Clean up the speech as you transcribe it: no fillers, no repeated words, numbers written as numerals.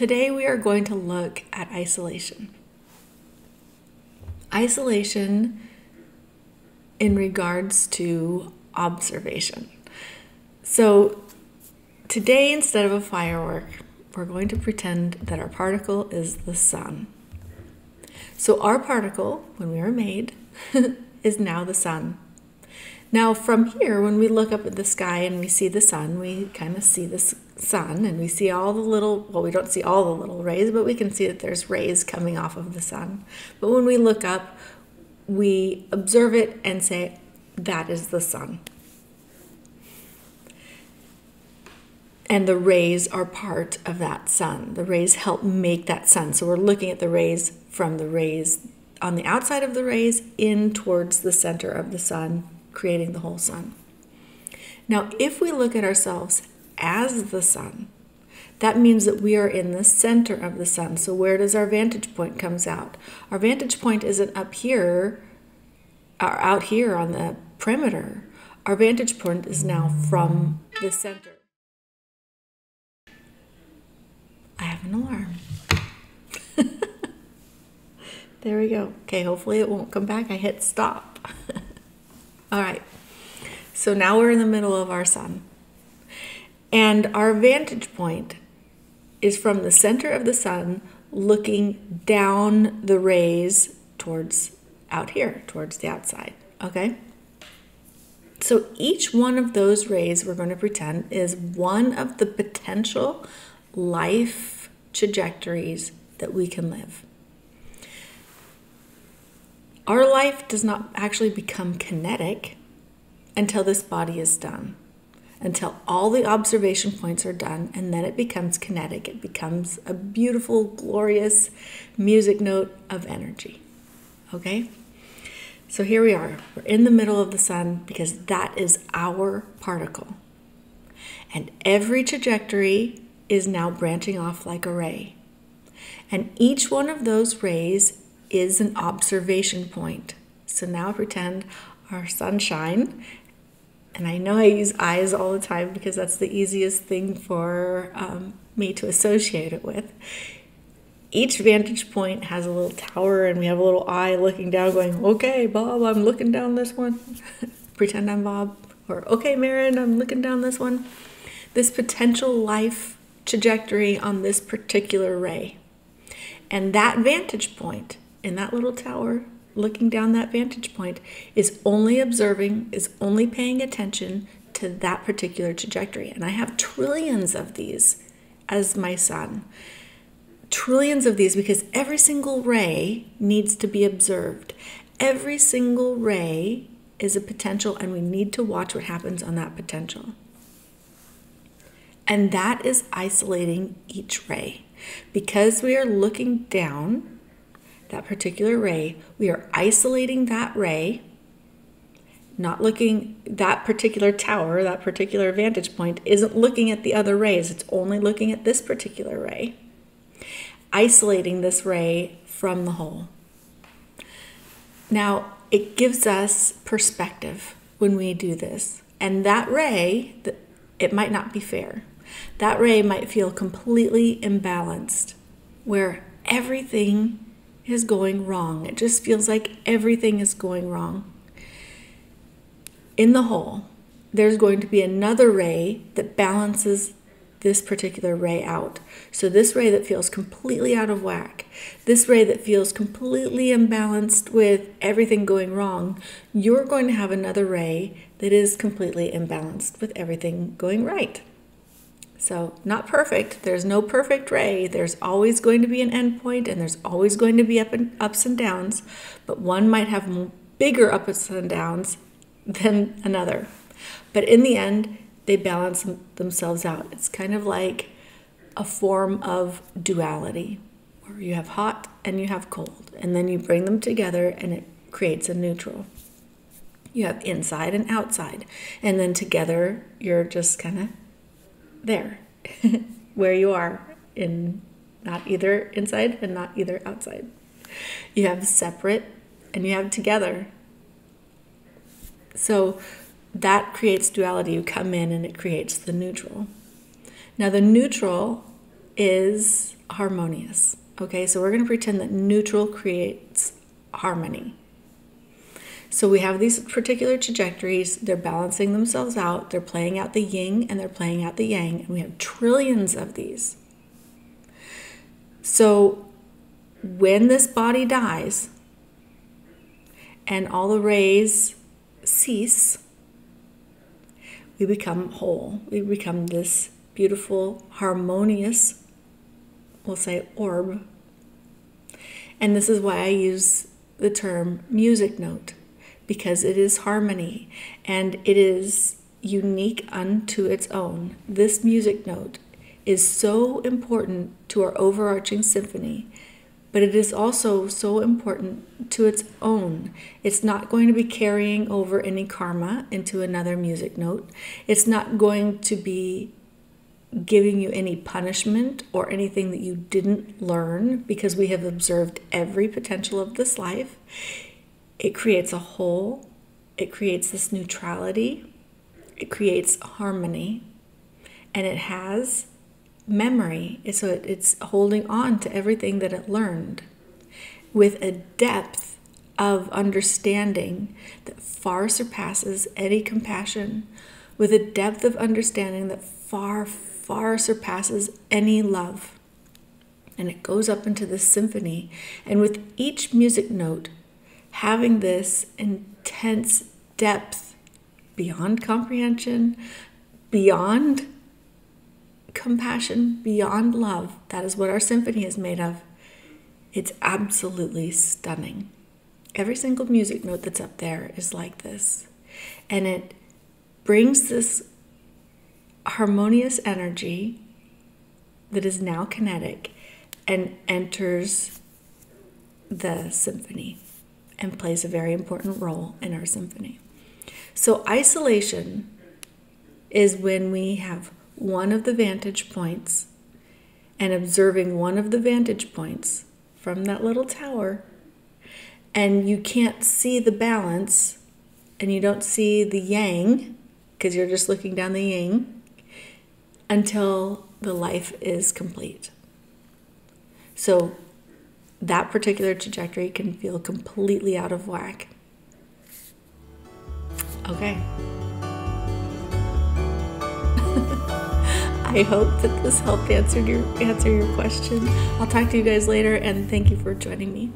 Today we are going to look at isolation. Isolation in regards to observation. So today, instead of a firework, we're going to pretend that our particle is the sun. So our particle, when we were made, is now the sun. Now from here, when we look up at the sky and we see the sun, we kind of see the sun and we see all the little, well, we don't see all the little rays, but we can see that there's rays coming off of the sun. But when we look up, we observe it and say, that is the sun. And the rays are part of that sun. The rays help make that sun. So we're looking at the rays from the rays on the outside of the rays in towards the center of the sun, creating the whole sun. Now, if we look at ourselves as the sun, that means that we are in the center of the sun. So where does our vantage point comes out? Our vantage point isn't up here or out here on the perimeter. Our vantage point is now from the center. I have an alarm. There we go. Okay, hopefully it won't come back. I hit stop. All right, so now we're in the middle of our sun. And our vantage point is from the center of the sun looking down the rays towards out here, towards the outside, okay? So each one of those rays, we're going to pretend, is one of the potential life trajectories that we can live. Our life does not actually become kinetic until this body is done, until all the observation points are done, and then it becomes kinetic. It becomes a beautiful, glorious music note of energy, okay? So here we are. We're in the middle of the sun because that is our particle. And every trajectory is now branching off like a ray. And each one of those rays is an observation point. So now pretend our sunshine, and I know I use eyes all the time because that's the easiest thing for me to associate it with. Each vantage point has a little tower and we have a little eye looking down going, okay, Bob, I'm looking down this one. Pretend I'm Bob. Or, okay, Marin, I'm looking down this one. This potential life trajectory on this particular ray. And that vantage point in that little tower, looking down that vantage point, is only observing, is only paying attention to that particular trajectory. And I have trillions of these as my sun. Trillions of these because every single ray needs to be observed. Every single ray is a potential and we need to watch what happens on that potential. And that is isolating each ray. Because we are looking down that particular ray, we are isolating that ray, not looking, that particular tower, that particular vantage point isn't looking at the other rays, it's only looking at this particular ray, isolating this ray from the whole. Now, it gives us perspective when we do this, and that ray, it might not be fair. That ray might feel completely imbalanced, where everything is going wrong. It just feels like everything is going wrong. In the whole, there's going to be another ray that balances this particular ray out. So this ray that feels completely out of whack, this ray that feels completely imbalanced with everything going wrong, you're going to have another ray that is completely imbalanced with everything going right. So not perfect. There's no perfect ray. There's always going to be an endpoint and there's always going to be ups and downs, but one might have bigger ups and downs than another. But in the end, they balance themselves out. It's kind of like a form of duality where you have hot and you have cold, and then you bring them together and it creates a neutral. You have inside and outside, and then together you're just kind of there where you are, in not either inside and not either outside. You have separate and you have together. So that creates duality. You come in and it creates the neutral. Now the neutral is harmonious. Okay, so we're going to pretend that neutral creates harmony. So we have these particular trajectories, they're balancing themselves out, they're playing out the yin and they're playing out the yang, and we have trillions of these. So when this body dies and all the rays cease, we become whole. We become this beautiful, harmonious, we'll say, orb. And this is why I use the term music note, because it is harmony and it is unique unto its own. This music note is so important to our overarching symphony, but it is also so important to its own. It's not going to be carrying over any karma into another music note. It's not going to be giving you any punishment or anything that you didn't learn, because we have observed every potential of this life. It creates a whole, it creates this neutrality, it creates harmony, and it has memory. So it's holding on to everything that it learned with a depth of understanding that far surpasses any compassion, with a depth of understanding that far surpasses any love. And it goes up into this symphony, and with each music note having this intense depth beyond comprehension, beyond compassion, beyond love. That is what our symphony is made of. It's absolutely stunning. Every single music note that's up there is like this. And it brings this harmonious energy that is now kinetic and enters the symphony and plays a very important role in our symphony. So isolation is when we have one of the vantage points and observing one of the vantage points from that little tower, and you can't see the balance and you don't see the yang because you're just looking down the yin until the life is complete. So that particular trajectory can feel completely out of whack. Okay. I hope that this helped answer your question. I'll talk to you guys later, and thank you for joining me.